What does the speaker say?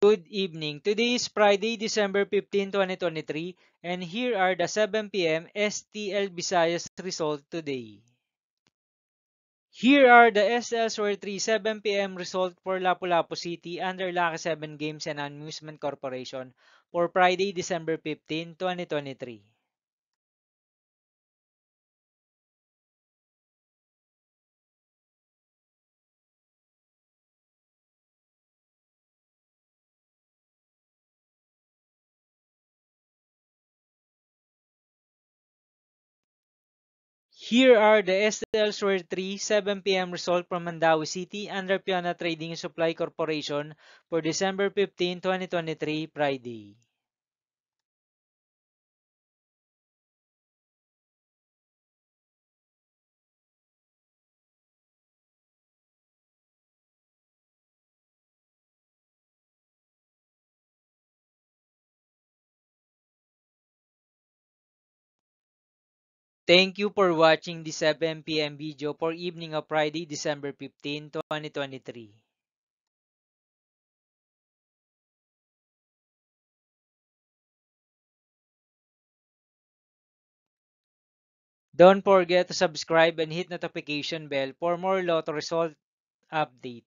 Good evening. Today is Friday, December 15, 2023, and here are the 7 p.m. STL Visayas result today. Here are the SL Square 3 7 p.m. result for Lapu-Lapu City under Lucky 7 Games and Amusement Corporation for Friday, December 15, 2023. Here are the SL Square 3 7 p.m. result from Mandawi City under Piana Trading and Supply Corporation for December 15, 2023, Friday. Thank you for watching the 7 p.m. video for evening of Friday, December 15, 2023. Don't forget to subscribe and hit notification bell for more lotto result update.